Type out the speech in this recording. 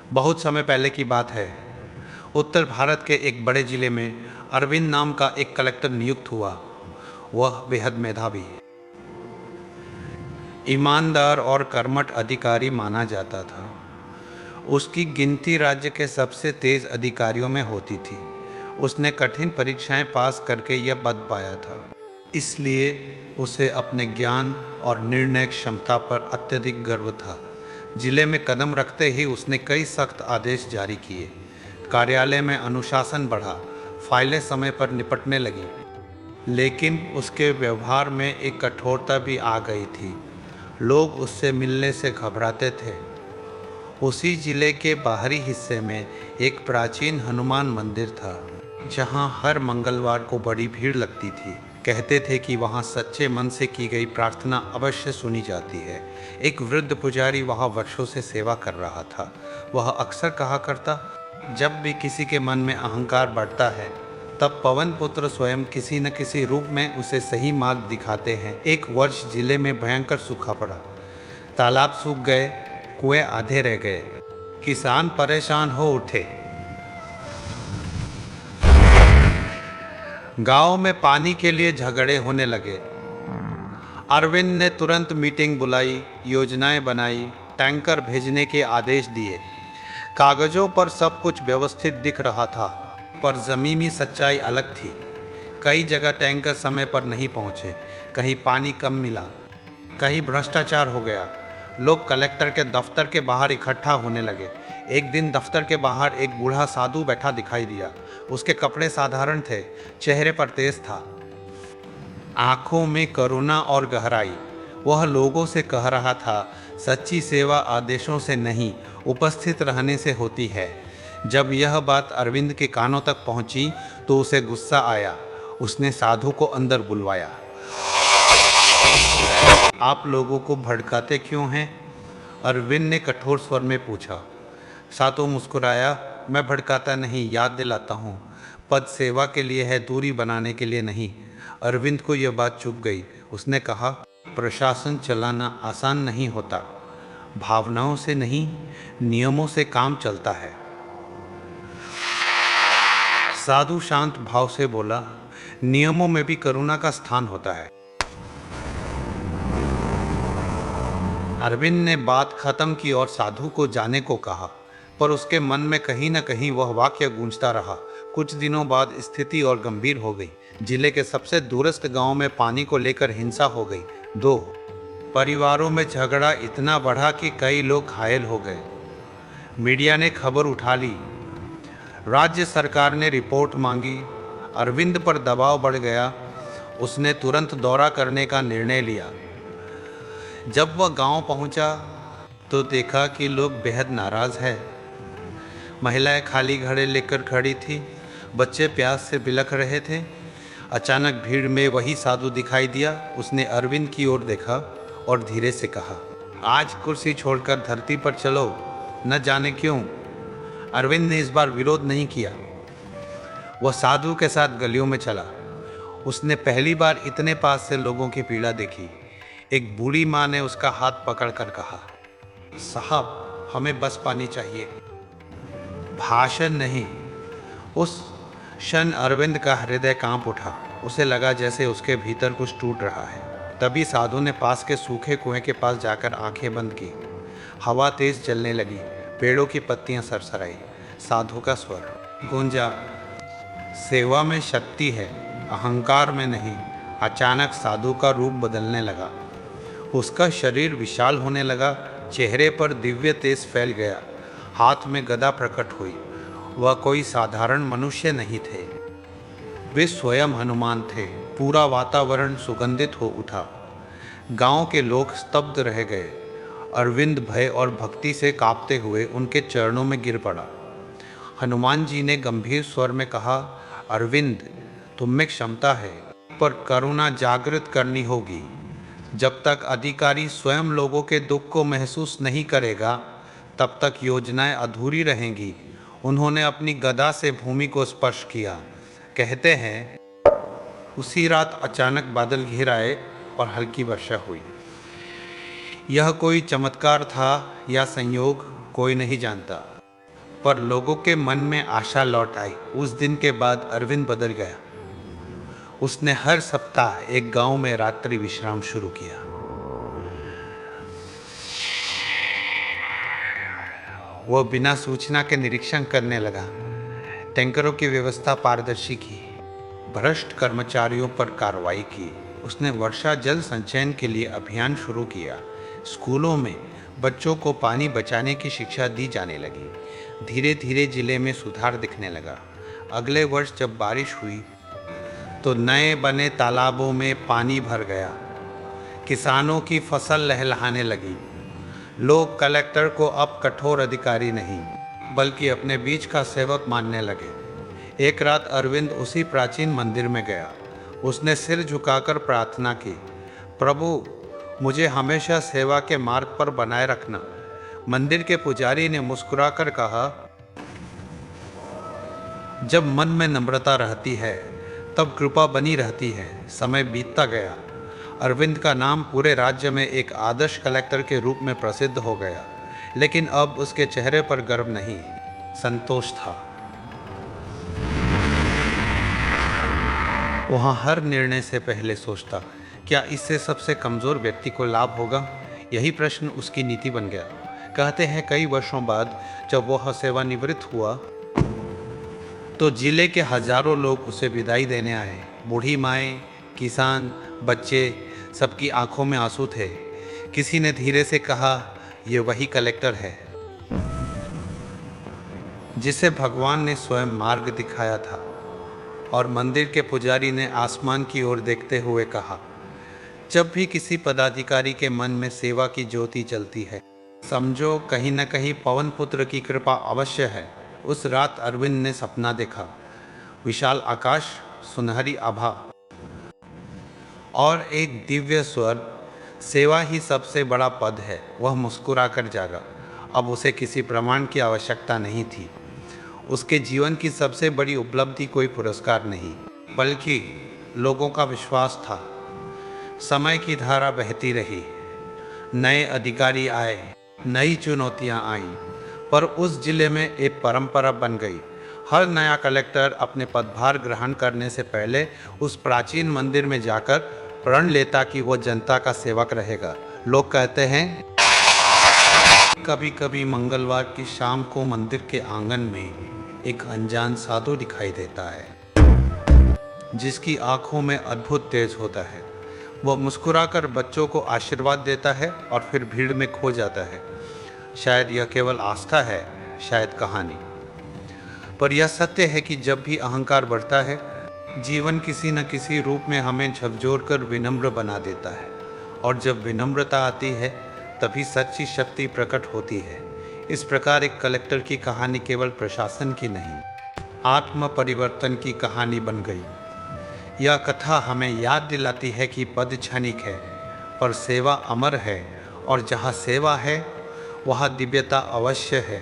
बहुत समय पहले की बात है। उत्तर भारत के एक बड़े जिले में अरविंद नाम का एक कलेक्टर नियुक्त हुआ। वह बेहद मेधावी, ईमानदार और कर्मठ अधिकारी माना जाता था। उसकी गिनती राज्य के सबसे तेज अधिकारियों में होती थी। उसने कठिन परीक्षाएं पास करके यह पद पाया था, इसलिए उसे अपने ज्ञान और निर्णय क्षमता पर अत्यधिक गर्व था। जिले में कदम रखते ही उसने कई सख्त आदेश जारी किए। कार्यालय में अनुशासन बढ़ा, फाइलें समय पर निपटने लगी। लेकिन उसके व्यवहार में एक कठोरता भी आ गई थी। लोग उससे मिलने से घबराते थे। उसी जिले के बाहरी हिस्से में एक प्राचीन हनुमान मंदिर था, जहां हर मंगलवार को बड़ी भीड़ लगती थी। कहते थे कि वहां सच्चे मन से की गई प्रार्थना अवश्य सुनी जाती है। एक वृद्ध पुजारी वहां वर्षों से सेवा कर रहा था। वह अक्सर कहा करता, जब भी किसी के मन में अहंकार बढ़ता है, तब पवन पुत्र स्वयं किसी न किसी रूप में उसे सही मार्ग दिखाते हैं। एक वर्ष जिले में भयंकर सूखा पड़ा। तालाब सूख गए, कुएं आधे रह गए। किसान परेशान हो उठे। गांव में पानी के लिए झगड़े होने लगे। अरविंद ने तुरंत मीटिंग बुलाई, योजनाएं बनाई, टैंकर भेजने के आदेश दिए। कागजों पर सब कुछ व्यवस्थित दिख रहा था, पर ज़मीनी सच्चाई अलग थी। कई जगह टैंकर समय पर नहीं पहुंचे, कहीं पानी कम मिला, कहीं भ्रष्टाचार हो गया। लोग कलेक्टर के दफ्तर के बाहर इकट्ठा होने लगे। एक दिन दफ्तर के बाहर एक बूढ़ा साधु बैठा दिखाई दिया। उसके कपड़े साधारण थे, चेहरे पर तेज था, आंखों में करुणा और गहराई। वह लोगों से कह रहा था, सच्ची सेवा आदेशों से नहीं, उपस्थित रहने से होती है। जब यह बात अरविंद के कानों तक पहुंची तो उसे गुस्सा आया। उसने साधु को अंदर बुलवाया। आप लोगों को भड़काते क्यों हैं? अरविंद ने कठोर स्वर में पूछा। साधु मुस्कुराया, मैं भड़काता नहीं, याद दिलाता हूँ। पद सेवा के लिए है, दूरी बनाने के लिए नहीं। अरविंद को यह बात चुभ गई। उसने कहा, प्रशासन चलाना आसान नहीं होता। भावनाओं से नहीं, नियमों से काम चलता है। साधु शांत भाव से बोला, नियमों में भी करुणा का स्थान होता है। अरविंद ने बात खत्म की और साधु को जाने को कहा, पर उसके मन में कहीं न कहीं वह वाक्य गूंजता रहा। कुछ दिनों बाद स्थिति और गंभीर हो गई। जिले के सबसे दूरस्थ गांव में पानी को लेकर हिंसा हो गई। 2 परिवारों में झगड़ा इतना बढ़ा कि कई लोग घायल हो गए। मीडिया ने खबर उठा ली। राज्य सरकार ने रिपोर्ट मांगी। अरविंद पर दबाव बढ़ गया। उसने तुरंत दौरा करने का निर्णय लिया। जब वह गांव पहुंचा तो देखा कि लोग बेहद नाराज हैं। महिलाएं खाली घड़े लेकर खड़ी थी, बच्चे प्यास से बिलख रहे थे। अचानक भीड़ में वही साधु दिखाई दिया। उसने अरविंद की ओर देखा और धीरे से कहा, आज कुर्सी छोड़कर धरती पर चलो। न जाने क्यों अरविंद ने इस बार विरोध नहीं किया। वह साधु के साथ गलियों में चला। उसने पहली बार इतने पास से लोगों की पीड़ा देखी। एक बूढ़ी माँ ने उसका हाथ पकड़कर कहा, साहब, हमें बस पानी चाहिए, भाषण नहीं। उस क्षण अरविंद का हृदय कांप उठा। उसे लगा जैसे उसके भीतर कुछ टूट रहा है। तभी साधु ने पास के सूखे कुएं के पास जाकर आंखें बंद की। हवा तेज चलने लगी, पेड़ों की पत्तियां सरसराई। साधु का स्वर गूंजा, सेवा में शक्ति है, अहंकार में नहीं। अचानक साधु का रूप बदलने लगा। उसका शरीर विशाल होने लगा, चेहरे पर दिव्य तेज फैल गया, हाथ में गदा प्रकट हुई। वह कोई साधारण मनुष्य नहीं थे, वे स्वयं हनुमान थे। पूरा वातावरण सुगंधित हो उठा। गांव के लोग स्तब्ध रह गए। अरविंद भय और भक्ति से कांपते हुए उनके चरणों में गिर पड़ा। हनुमान जी ने गंभीर स्वर में कहा, अरविंद, तुम में क्षमता है, पर करुणा जागृत करनी होगी। जब तक अधिकारी स्वयं लोगों के दुख को महसूस नहीं करेगा, तब तक योजनाएं अधूरी रहेंगी। उन्होंने अपनी गदा से भूमि को स्पर्श किया। कहते हैं, उसी रात अचानक बादल घिर आए और हल्की वर्षा हुई। यह कोई चमत्कार था या संयोग, कोई नहीं जानता। पर लोगों के मन में आशा लौट आई। उस दिन के बाद अरविंद बदल गया। उसने हर सप्ताह एक गांव में रात्रि विश्राम शुरू किया। वो बिना सूचना के निरीक्षण करने लगा, टैंकरों की व्यवस्था पारदर्शी की, भ्रष्ट कर्मचारियों पर कार्रवाई की। उसने वर्षा जल संचयन के लिए अभियान शुरू किया। स्कूलों में बच्चों को पानी बचाने की शिक्षा दी जाने लगी। धीरे धीरे जिले में सुधार दिखने लगा। अगले वर्ष जब बारिश हुई तो नए बने तालाबों में पानी भर गया। किसानों की फसल लहलहाने लगी। लोग कलेक्टर को अब कठोर अधिकारी नहीं बल्कि अपने बीच का सेवक मानने लगे। एक रात अरविंद उसी प्राचीन मंदिर में गया। उसने सिर झुकाकर प्रार्थना की, प्रभु मुझे हमेशा सेवा के मार्ग पर बनाए रखना। मंदिर के पुजारी ने मुस्कुराकर कहा, जब मन में नम्रता रहती है तब कृपा बनी रहती है। समय बीतता गया। अरविंद का नाम पूरे राज्य में एक आदर्श कलेक्टर के रूप में प्रसिद्ध हो गया। लेकिन अब उसके चेहरे पर गर्व नहीं, संतोष था। वहाँ हर निर्णय से पहले सोचता, क्या इससे सबसे कमज़ोर व्यक्ति को लाभ होगा? यही प्रश्न उसकी नीति बन गया। कहते हैं कई वर्षों बाद जब वह सेवानिवृत्त हुआ तो जिले के हजारों लोग उसे विदाई देने आए। बूढ़ी माएँ, किसान, बच्चे, सबकी आंखों में आंसू थे। किसी ने धीरे से कहा, ये वही कलेक्टर है जिसे भगवान ने स्वयं मार्ग दिखाया था। और मंदिर के पुजारी ने आसमान की ओर देखते हुए कहा, जब भी किसी पदाधिकारी के मन में सेवा की ज्योति जलती है, समझो कहीं न कहीं पवन पुत्र की कृपा अवश्य है। उस रात अरविंद ने सपना देखा, विशाल आकाश, सुनहरी आभा और एक दिव्य स्वर, सेवा ही सबसे बड़ा पद है। वह मुस्कुरा कर जागा। अब उसे किसी प्रमाण की आवश्यकता नहीं थी। उसके जीवन की सबसे बड़ी उपलब्धि कोई पुरस्कार नहीं बल्कि लोगों का विश्वास था। समय की धारा बहती रही, नए अधिकारी आए, नई चुनौतियां आईं, पर उस जिले में एक परंपरा बन गई। हर नया कलेक्टर अपने पदभार ग्रहण करने से पहले उस प्राचीन मंदिर में जाकर प्रण लेता कि वो जनता का सेवक रहेगा। लोग कहते हैं कभी कभी मंगलवार की शाम को मंदिर के आंगन में एक अनजान साधु दिखाई देता है जिसकी आंखों में अद्भुत तेज होता है। वह मुस्कुराकर बच्चों को आशीर्वाद देता है और फिर भीड़ में खो जाता है। शायद यह केवल आस्था है, शायद कहानी, पर यह सत्य है कि जब भी अहंकार बढ़ता है, जीवन किसी न किसी रूप में हमें झकझोरकर विनम्र बना देता है। और जब विनम्रता आती है तभी सच्ची शक्ति प्रकट होती है। इस प्रकार एक कलेक्टर की कहानी केवल प्रशासन की नहीं, आत्म परिवर्तन की कहानी बन गई। यह कथा हमें याद दिलाती है कि पद क्षणिक है पर सेवा अमर है, और जहाँ सेवा है वहाँ दिव्यता अवश्य है।